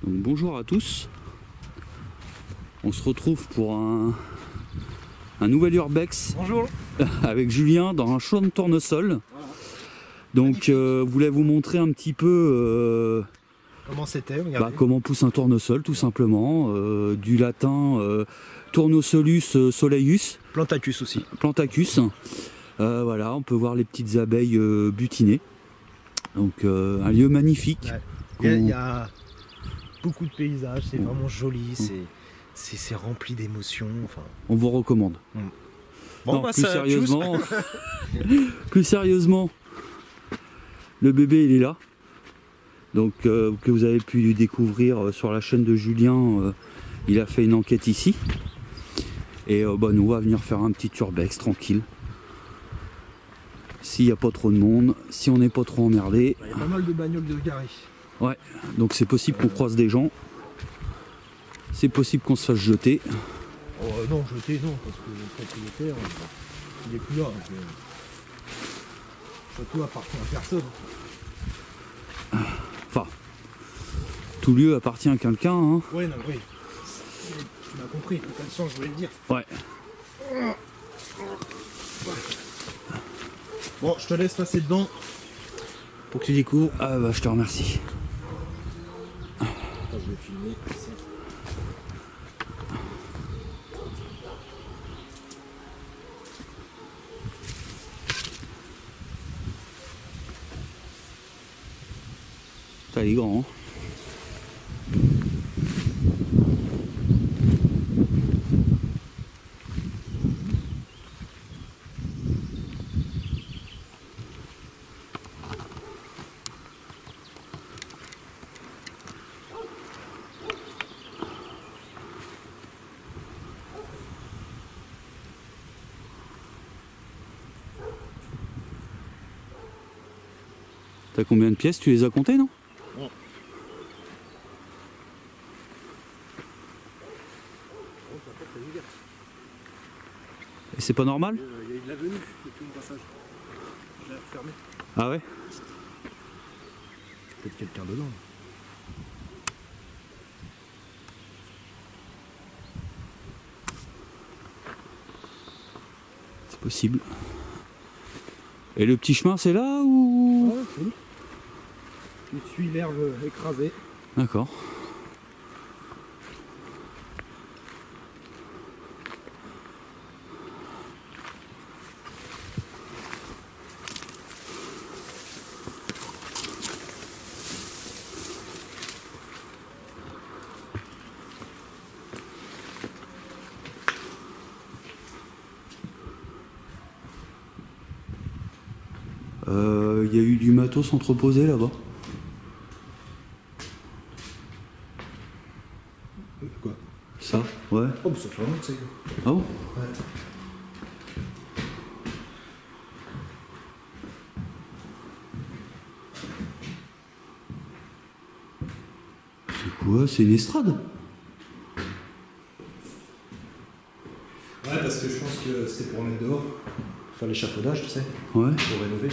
Donc, bonjour à tous, on se retrouve pour un nouvel urbex. Bonjour. Avec Julien dans un champ de tournesol. Voilà. Donc voulais vous montrer un petit peu comment c'était, comment pousse un tournesol tout simplement, du latin Tournesolus soleius. Plantacus aussi. Plantacus. Voilà, on peut voir les petites abeilles butinées. Donc un lieu magnifique. Ouais. Il y a beaucoup de paysages, c'est vraiment joli, c'est rempli d'émotions. Enfin... On vous recommande. Bon, non, plus sérieusement, le bébé il est là. Donc que vous avez pu découvrir sur la chaîne de Julien, il a fait une enquête ici. Et nous on va venir faire un petit urbex tranquille. S'il n'y a pas trop de monde, si on n'est pas trop emmerdé. Il y a pas mal de bagnoles de garés. Ouais, donc c'est possible qu'on croise des gens. C'est possible qu'on se fasse jeter. Oh non, jeter non, parce que le propriétaire, il est plus là. Le château appartient à personne. Enfin, tout lieu appartient à quelqu'un. Hein. Ouais, non, oui. Tu m'as compris, dans quel sens je voulais le dire. Ouais. Bon, je te laisse passer dedans pour que tu découvres. Ah bah je te remercie. Je vais filmer ici. Ça il est grand. Hein. T'as combien de pièces? Tu les as comptées, non? Non. Et c'est pas normal? Il y a eu de l'avenue depuis mon passage. Je l'ai fermé. Ah ouais? Peut-être quelqu'un dedans. C'est possible. Et le petit chemin c'est là ou? Ouais, oui. Je suis l'herbe écrasée. D'accord. Il y a eu du matos entreposé là-bas. Ça? Ouais. Oh, bah, ça fait longtemps que c'est. Ah bon? Ouais. C'est quoi? C'est une estrade? Ouais, parce que je pense que c'était pour mettre dehors. Faire l'échafaudage, tu sais, Ouais. pour rénover.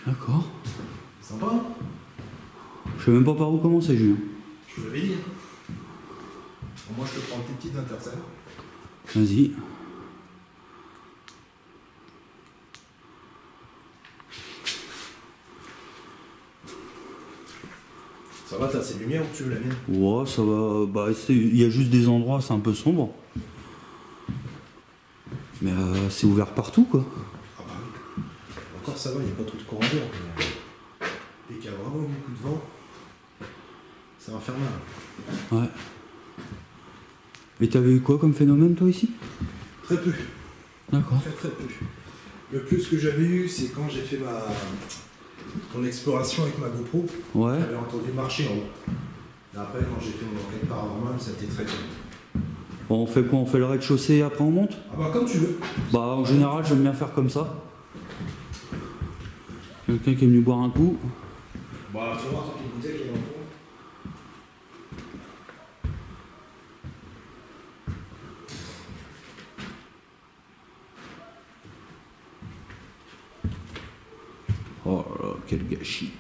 D'accord. Sympa, hein? Je sais même pas par où commencer, Julien. Je vous l'avais dit. Hein. Bon, moi, je te prends tes petites intercelles. Vas-y. Ça va, t'as assez de lumière ou tu veux la mienne? Ouais, ça va. Bah, il y a juste des endroits, c'est un peu sombre. Mais c'est ouvert partout, quoi. Ah bah oui. Encore ça va, il n'y a pas trop de courant d'air. Dès qu'il y a vraiment beaucoup de vent, c'est infernal. Ouais. Et t'avais eu quoi comme phénomène, toi, ici? Très peu. D'accord. Très peu. Le plus que j'avais eu, c'est quand j'ai fait mon exploration avec ma GoPro. Ouais. J'avais entendu marcher en haut. Et après, quand j'ai fait mon enquête paranormale, ça a été très bien. Bon, on fait quoi? On fait le rez-de-chaussée et après on monte? Ah bah comme tu veux. Bah, en général, j'aime bien faire comme ça. Quelqu'un qui est venu boire un coup. Bah tu vas voir, toi qui bouteille qu'il y a dans le fond. Oh là là, quel gâchis.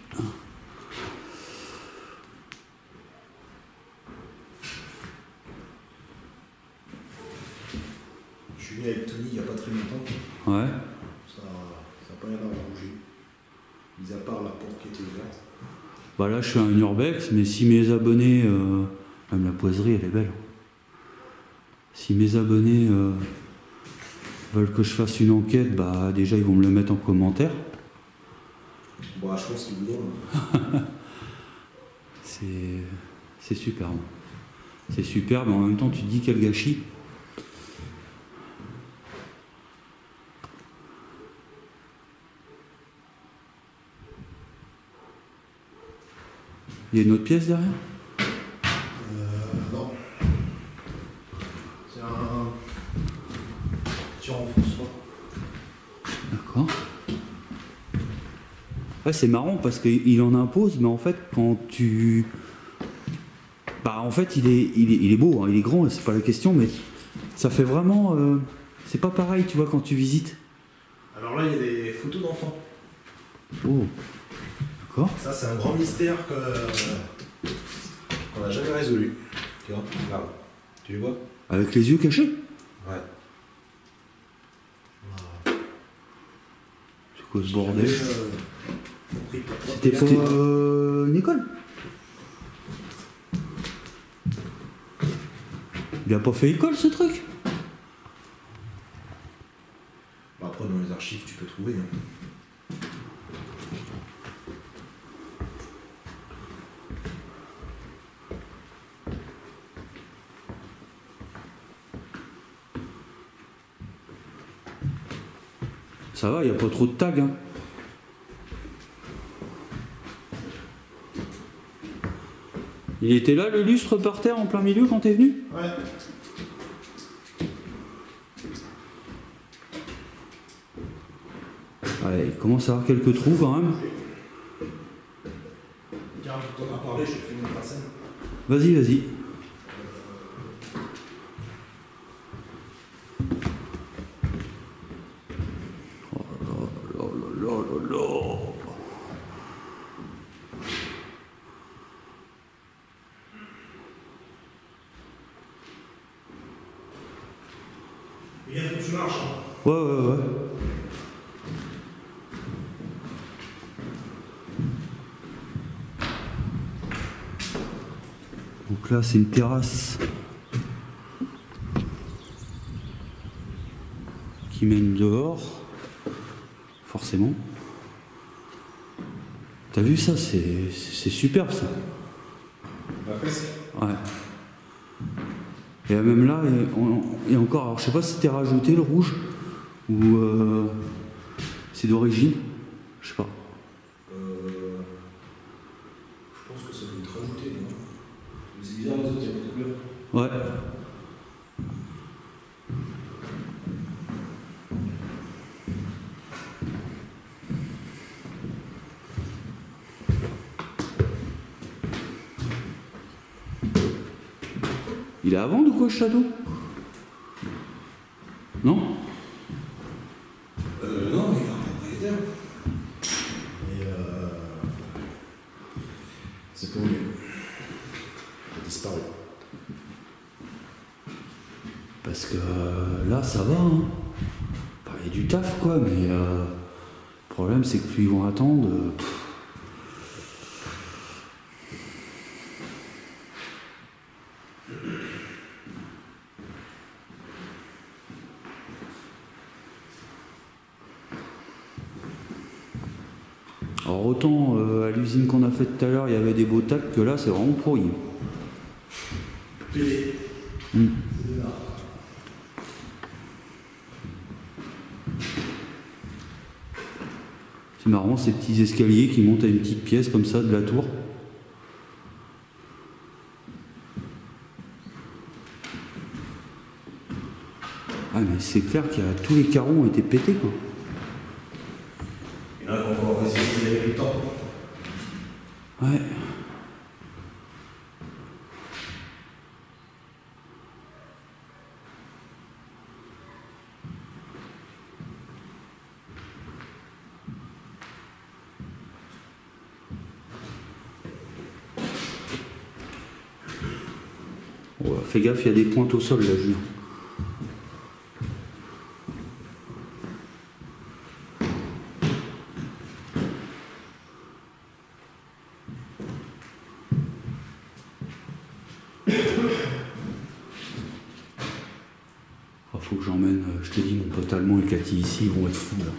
Je suis venu avec Tony il n'y a pas très longtemps. Ouais. Ça n'a pas l'air d'avoir bougé. Mis à part la porte qui était ouverte. Bah là, je suis un urbex, mais si mes abonnés... Même la poiserie, elle est belle. Si mes abonnés veulent que je fasse une enquête, bah déjà, ils vont me le mettre en commentaire. Bon, je pense qu'ils voudront. C'est superbe. C'est superbe, mais en même temps, tu te dis quel gâchis. Il y a une autre pièce derrière? Non. C'est un petit renfoncement. D'accord. Ouais, c'est marrant parce qu'il en impose, mais en fait, quand tu... Bah, en fait, il est beau, hein, il est grand, c'est pas la question, mais ça fait vraiment... C'est pas pareil, tu vois, quand tu visites. Alors là, il y a des photos d'enfants. Oh. D'accord. Ça, c'est un grand mystère qu'on n'a jamais résolu. Tu vois, là, tu les vois? Avec les yeux cachés? Ouais. C'est quoi ce bordel? C'était C'était pas une école? Il a pas fait école, ce truc? Bah, après, dans les archives, tu peux trouver. Hein. Ça va, il n'y a pas trop de tags. Hein. Il était là, le lustre par terre en plein milieu quand t'es venu? Ouais. Ouais, il commence à avoir quelques trous quand même. Tiens, tu t'en as parlé, je te fais une tracée. Vas-y, vas-y. Oh là là là là là là. Il faut que tu marches. Hein. Ouais, ouais, ouais. Donc là, c'est une terrasse qui mène dehors, forcément. T'as vu ça? C'est superbe ça. La fesse. Ouais. Et même là, et encore, alors je sais pas si c'était rajouté le rouge ou c'est d'origine, je sais pas. Je pense que ça doit être rajouté, non? C'est bizarre, les autres, il n'y a pas de couleur. Ouais. Il est à vendre ou quoi, ce château? Non? Non, mais il est un propriétaire. Et c'est pour lui. Il a disparu. Parce que là, ça va. Hein. Enfin, il y a du taf, quoi, mais le problème, c'est que plus ils vont attendre. Alors autant à l'usine qu'on a faite tout à l'heure, il y avait des beaux tacs, que là, c'est vraiment pourri. Pélé. C'est marrant ces petits escaliers qui montent à une petite pièce comme ça de la tour. Ah mais c'est clair qu'il y a tous les carreaux ont été pétés quoi. Il y en a qui ont encore résisté avec le temps. Ouais. Oh, fais gaffe, il y a des pointes au sol là, Julien. Faut que j'emmène, je te dis, mon pote allemand et Cathy ici, ils vont être fous là.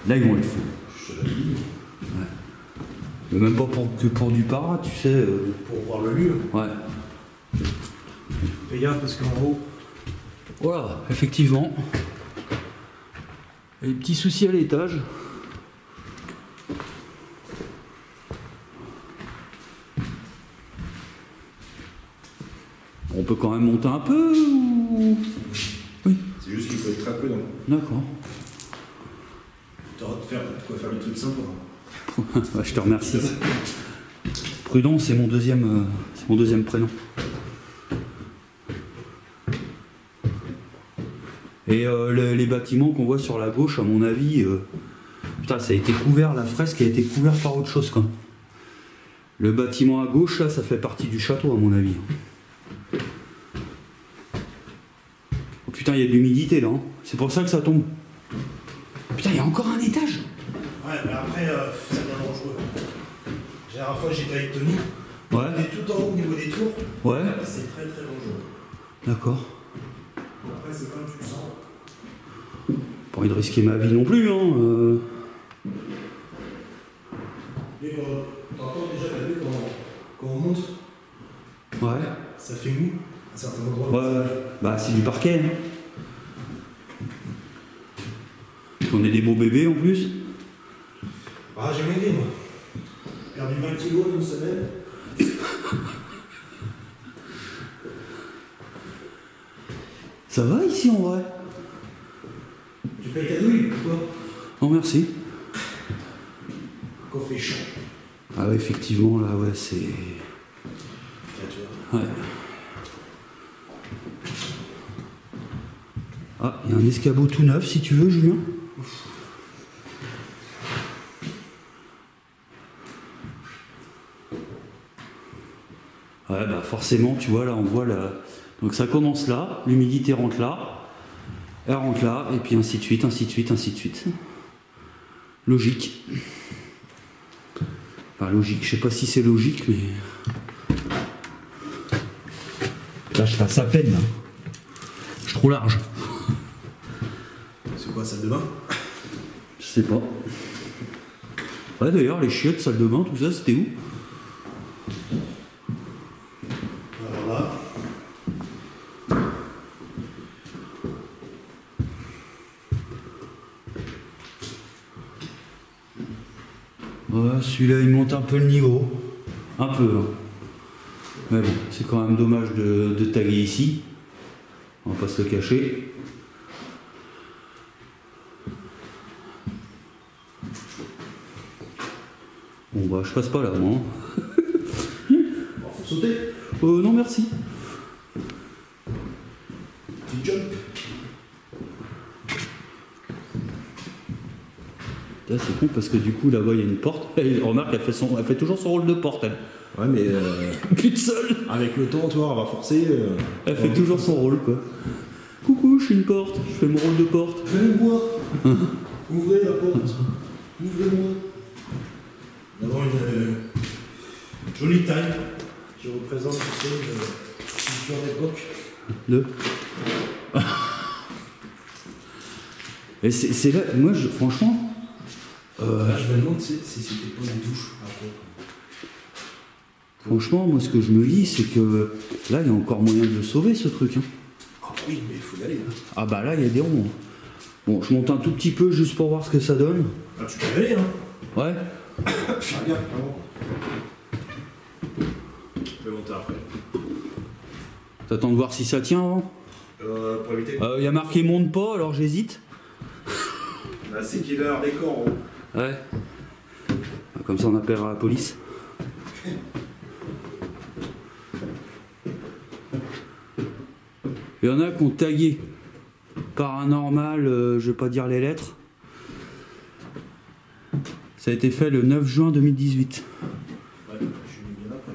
Là, ils vont être fous. Je te l'ai dit. Ouais. Mais même pas que pour du para, tu sais. Pour voir le lieu. Ouais. Fais gaffe parce qu'en haut. Voilà, effectivement. Et des petits soucis à l'étage. On peut quand même monter un peu ou... Oui. C'est juste qu'il faut être très prudent. D'accord. Tu auras de quoi faire le truc sympa. Ouais, je te remercie. Prudent, c'est mon deuxième prénom. Et les bâtiments qu'on voit sur la gauche, à mon avis, putain, ça a été couvert, la fresque a été couverte par autre chose, quoi. Le bâtiment à gauche, là, ça fait partie du château, à mon avis. Oh putain, il y a de l'humidité, là. Hein. C'est pour ça que ça tombe. Putain, il y a encore un étage. Ouais, mais après, ça devient dangereux. La dernière fois, j'étais avec Tony. Ouais. On était tout en haut au niveau des tours. Ouais. C'est très très dangereux. D'accord. Après, c'est comme tu le sens. Pas envie de risquer ma vie non plus, hein. Mais t'entends déjà, t'as vu quand on monte, Ouais. ça fait mou à certains endroits. Ouais. Bah, c'est du parquet. Hein. On est des beaux bébés en plus. Ah, j'ai aidé, moi. J'ai perdu 20 kilos en une semaine. Ça va ici en vrai? Tu payes ta douille ou quoi? Non, merci. Quand fait chaud. Ah ouais, effectivement, là, ouais, c'est... Tiens, tu vois. Ouais. Ah, il y a un escabeau tout neuf, si tu veux, Julien. Ouais, bah forcément, tu vois, là, on voit la... Donc ça commence là, l'humidité rentre là, elle rentre là, et puis ainsi de suite, ainsi de suite, ainsi de suite. Logique. Enfin, logique, je sais pas si c'est logique, mais... Là, je passe à peine, là. Je suis trop large. C'est quoi, salle de bain? Je sais pas. Ouais, d'ailleurs, les chiottes, salle de bain, tout ça, c'était où? Alors là. Ouais, celui-là, il monte un peu le niveau. Un peu. Hein. Mais bon, c'est quand même dommage de taguer ici. On va pas se le cacher. Bon bah je passe pas là moi. Bon, faut sauter. Non merci. Petit jump. Là c'est con parce que du coup là-bas il y a une porte. Elle, remarque, elle fait toujours son rôle de porte elle. Ouais mais Plus de sol. avec le temps, toi, on va forcer. Elle fait toujours son rôle quoi. Coucou, je suis une porte, je fais mon rôle de porte. Venez me voir. Ouvrez la porte. Ouvrez-moi. D'avoir une jolie taille qui représente, tu sais, une culture d'époque. Deux. Et c'est là, moi franchement. Je me demande si c'était pas une douche après. Franchement, moi ce que je me dis, c'est que là il y a encore moyen de le sauver ce truc. Hein. Ah oui, mais il faut y aller. Hein. Ah bah là il y a des ronds. Bon, je monte un tout petit peu juste pour voir ce que ça donne. Ah, tu peux y aller, hein. Ouais. Fais gaffe, vraiment. Je vais monter après. T'attends de voir si ça tient avant. Pour éviter. Il y a marqué monte pas, alors j'hésite. Là, c'est qu'il a l'air des corps. Ouais. Comme ça on appellera la police. Il y en a qui ont tagué paranormal, je vais pas dire les lettres. Ça a été fait le 9 juin 2018. Ouais, je suis bien après.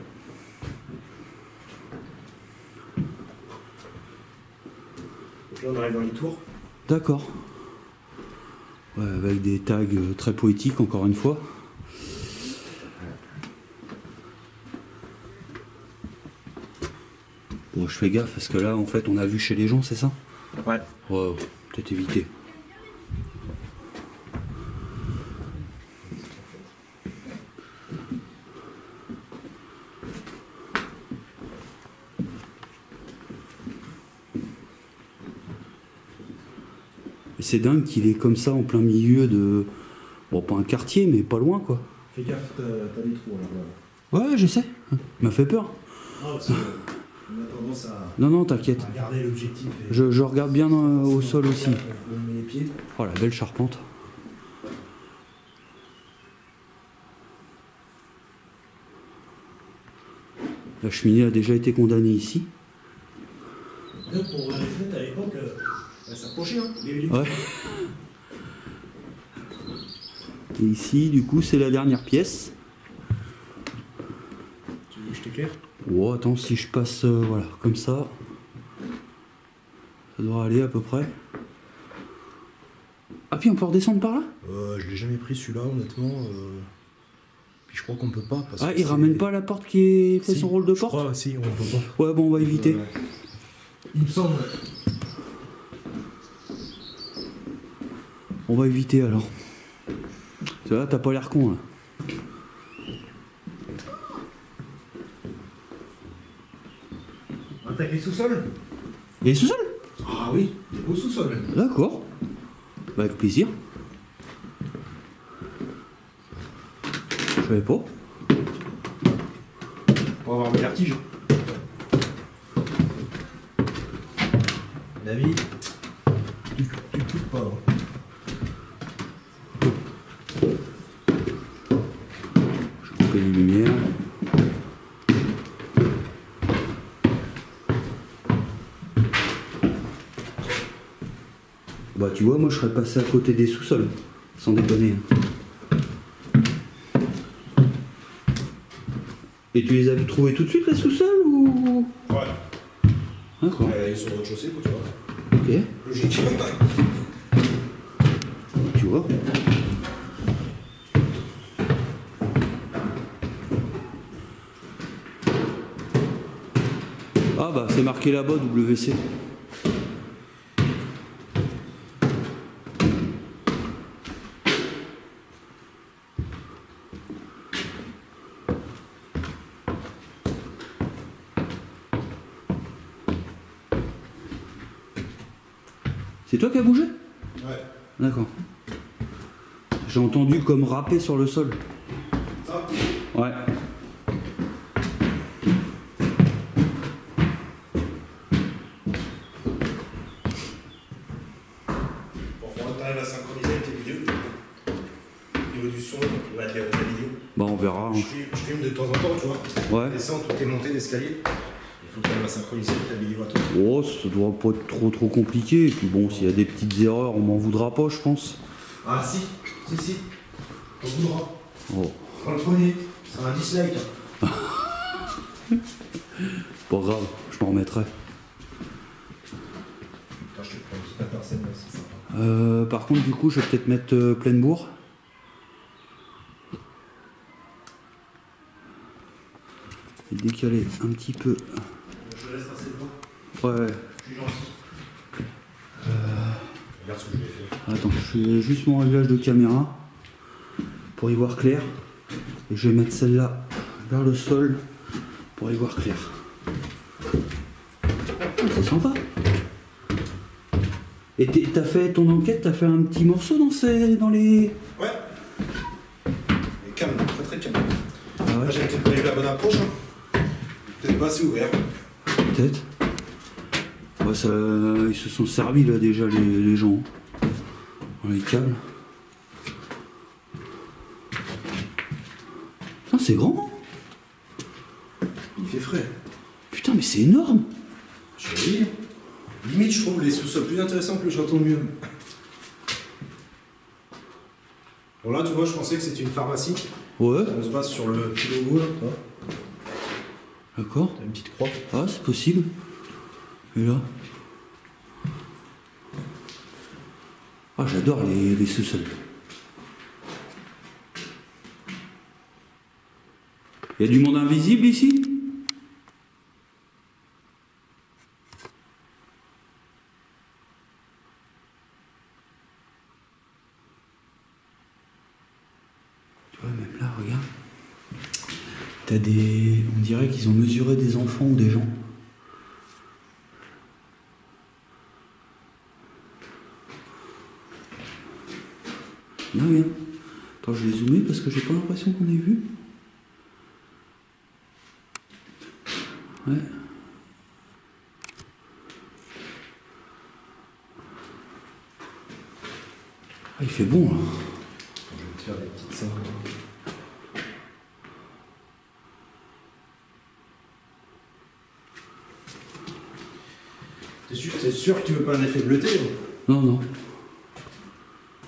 Donc là, on arrive dans les tours. D'accord. Ouais, avec des tags très poétiques, encore une fois. Bon, je fais gaffe parce que là, en fait, on a vu chez les gens, c'est ça? Ouais. Ouais, peut-être éviter. C'est dingue qu'il est comme ça en plein milieu de... Bon, pas un quartier, mais pas loin, quoi. Fais gaffe, t'as des trous là. Ouais, je sais. Il m'a fait peur. Ah, parce qu'on a tendance à Non, t'inquiète. garder l'objectif. Je regarde bien au sol aussi. On met les pieds. Oh, la belle charpente. La cheminée a déjà été condamnée ici. Pour ouvrir les fenêtres à l'époque, ça s'approchait, hein, les minutes. Ouais. Et ici, du coup, c'est la dernière pièce. Tu veux que je t'éclaire? Oh, attends, si je passe, voilà, comme ça, ça doit aller à peu près. Ah, puis on peut redescendre par là? Je l'ai jamais pris celui-là, honnêtement. Puis je crois qu'on peut pas. Parce Ah, que il ramène pas la porte qui fait Si, son rôle de je porte? crois, si, on peut pas. Ouais, bon, on va éviter. Il me semble. On va éviter alors. Tu vois, t'as pas l'air con là. On attaque les sous-sols? Et sous-sol? Ah oui, des beaux sous-sols. D'accord. Bah, avec plaisir. Je savais pas. Pour avoir le vertige. David, tu coupes pas. Hein. Je coupe les lumières. Bah tu vois, moi je serais passé à côté des sous-sols, sans déconner. Et tu les as trouvés tout de suite les sous-sols ou... Ouais. D'accord. Ils sont au rez-de-chaussée, tu vois. Ok. Logique. Tu vois. Ah bah c'est marqué là-bas WC. C'est toi qui as bougé? Ouais. D'accord. J'ai entendu comme râper sur le sol. Ça? Ouais. niveau du son, de la vidéo. Bah on verra. Je filme de temps en temps, tu vois. Ouais. Descends toutes tes montées d'escalier. Il faut que tu vas synchroniser ta vidéo à toi. Oh, ça doit pas être trop compliqué. Et puis bon, s'il y a des petites erreurs, on m'en voudra pas, je pense. Ah si. On voudra. Oh. Prends le premier. C'est un dislike. Pas grave, je m'en remettrai. Attends, je te prends une petite intercelle là, c'est sympa. Par contre, du coup, je vais peut-être mettre pleine bourre. Et décaler un petit peu. Je laisse passer le temps. Ouais. Je suis gentil. Regarde ce que je vais faire. Attends, je fais juste mon réglage de caméra pour y voir clair. Et je vais mettre celle-là vers le sol pour y voir clair. C'est sympa. Et t'as fait ton enquête, t'as fait un petit morceau dans les... Ouais. Mais calme, très calme. Ah ouais. Là, j'ai peut-être pas eu la bonne approche. Hein. Peut-être pas assez ouvert. Peut-être. Ouais, ça, ils se sont servis là déjà les gens. Dans les câbles. Putain, c'est grand. Il fait frais. Putain, mais c'est énorme. Je te dis. Limite, je trouve les sous-sols plus intéressants que le château mieux. Bon là, tu vois, je pensais que c'était une pharmacie. Ouais. On se base sur le petit logo là. D'accord. T'as une petite croix. Ah, c'est possible. Et là. Ah, j'adore les sous-sols. Il y a du monde invisible ici? Tu vois, même là, regarde. T'as des... On dirait qu'ils ont mesuré des enfants ou des gens. Là, regarde. Attends, je vais zoomer parce que j'ai pas l'impression qu'on ait vu. Ouais. Ah, il fait bon là. Je vais te faire des petites scènes. T'es sûr que tu veux pas un effet bleuté? Non, non.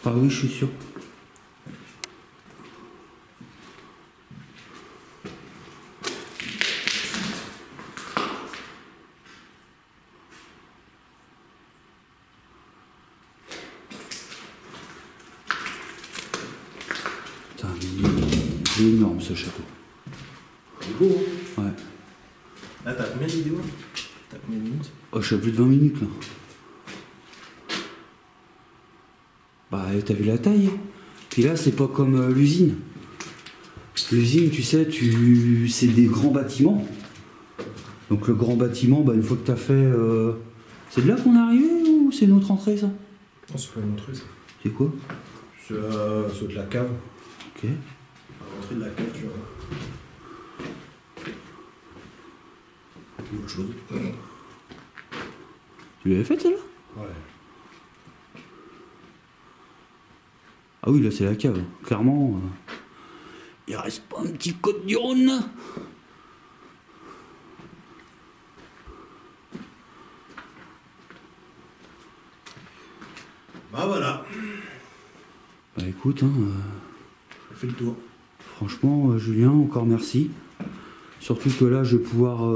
Ah oui, je suis sûr. Putain, il est énorme ce château. Il est beau, hein? Ouais. Là, t'as combien de vidéos? T'as combien de minutes? Oh, je suis à plus de 20 minutes là. Bah, t'as vu la taille? Puis là, c'est pas comme l'usine. L'usine, tu sais, c'est des grands bâtiments. Donc le grand bâtiment, bah, une fois que t'as fait... C'est de là qu'on est arrivé ou c'est notre entrée ça? Non, c'est pas une entrée ça. C'est quoi? C'est de la cave. Ok. À l'entrée de la cave, tu vois. Autre chose. Tu l'avais faite celle-là? Ouais. Ah oui, là c'est la cave. Clairement, il reste pas un petit côte du Rhône là? Bah voilà. Bah écoute, hein, On fait le tour. franchement, Julien, encore merci. Surtout que là, je vais pouvoir,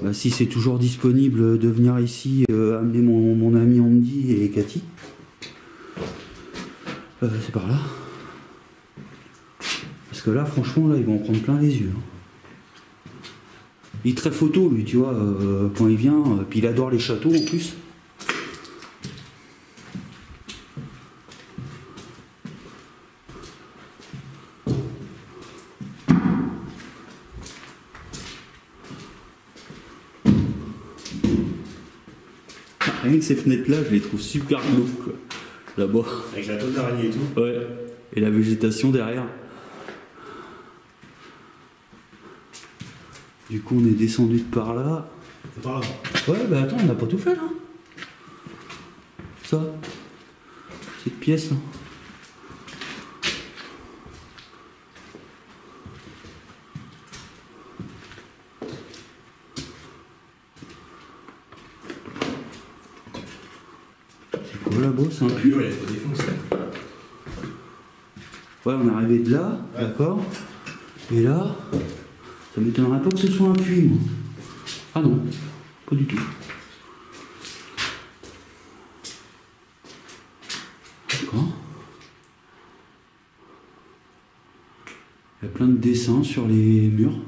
bah, si c'est toujours disponible, de venir ici, amener mon ami Andy et Cathy. C'est par là. Parce que là, franchement, là, ils vont en prendre plein les yeux. Hein. Il est très photo, lui, tu vois, quand il vient. Puis il adore les châteaux en plus. Rien que ces fenêtres-là, je les trouve super glauques, quoi. Là-bas. Avec la toile d'araignée et tout. Ouais. Et la végétation derrière. Du coup, on est descendu de par là. C'est par là. Ouais, bah attends, on n'a pas tout fait là. Ça. Cette pièce là. Voilà, bon, c'est un Le puits. mur, il a été défoncé. Ouais, on est arrivé de là, Ouais. d'accord. Et là, ça m'étonnerait pas que ce soit un puits, moi. Ah non, pas du tout. D'accord. Il y a plein de dessins sur les murs.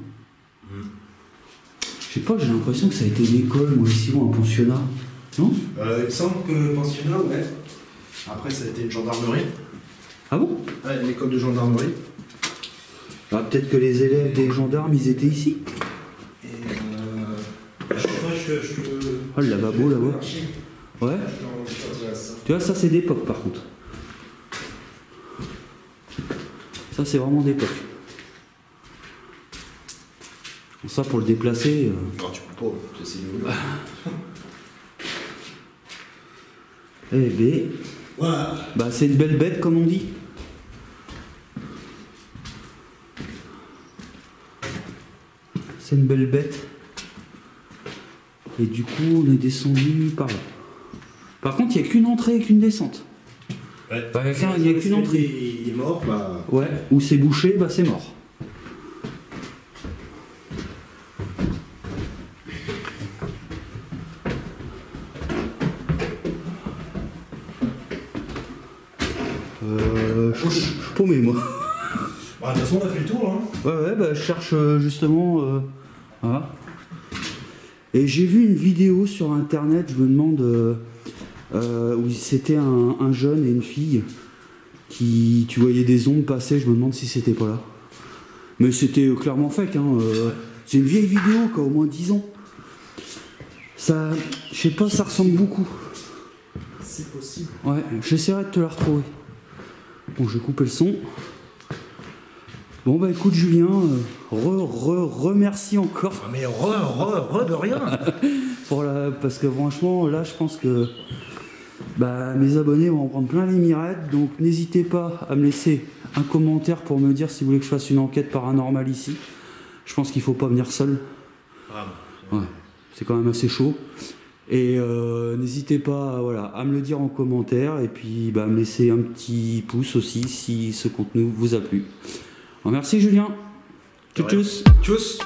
Je sais pas, j'ai l'impression que ça a été une école, moi, ici, ou un pensionnat. Non? Il me semble que le pensionnat, ouais. Après, ça a été une gendarmerie. Ah bon? Ouais, une école de gendarmerie. Ah, peut-être que les élèves des gendarmes, ils étaient ici. Et je sais pas, Oh, le lavabo, là-bas. Ouais. Tu vois, ça, c'est d'époque, par contre. Ça, c'est vraiment d'époque. Ça, pour le déplacer... Non, tu peux pas, c'est nouveau. Eh ben... Voilà. Bah, c'est une belle bête, comme on dit. C'est une belle bête. Et du coup, on est descendu par là. Par contre, il n'y a qu'une entrée et qu'une descente. Ouais. Bah, il n'y a qu'une entrée. Il est mort, bah. Ouais, où c'est bouché, bah c'est mort. Je suis paumé, moi. Bah, de toute façon, on a fait le tour, hein. Ouais, bah je cherche justement... voilà. Et j'ai vu une vidéo sur internet, je me demande... où c'était un jeune et une fille qui... Tu voyais des ondes passer, je me demande si c'était pas là. Mais c'était clairement fake, hein. C'est une vieille vidéo, quoi, au moins 10 ans. Ça... Je sais pas, ça ressemble beaucoup. C'est possible. Ouais, j'essaierai de te la retrouver. Bon, je vais couper le son. Bon, bah écoute, Julien, remercie encore. Mais de rien. Parce que franchement, là, je pense que bah, mes abonnés vont en prendre plein les mirettes. Donc, n'hésitez pas à me laisser un commentaire pour me dire si vous voulez que je fasse une enquête paranormale ici. Je pense qu'il faut pas venir seul. Ouais, c'est quand même assez chaud. Et n'hésitez pas voilà, à me le dire en commentaire et puis bah, me laisser un petit pouce aussi si ce contenu vous a plu. Alors, merci Julien. Tchuss. Tchuss.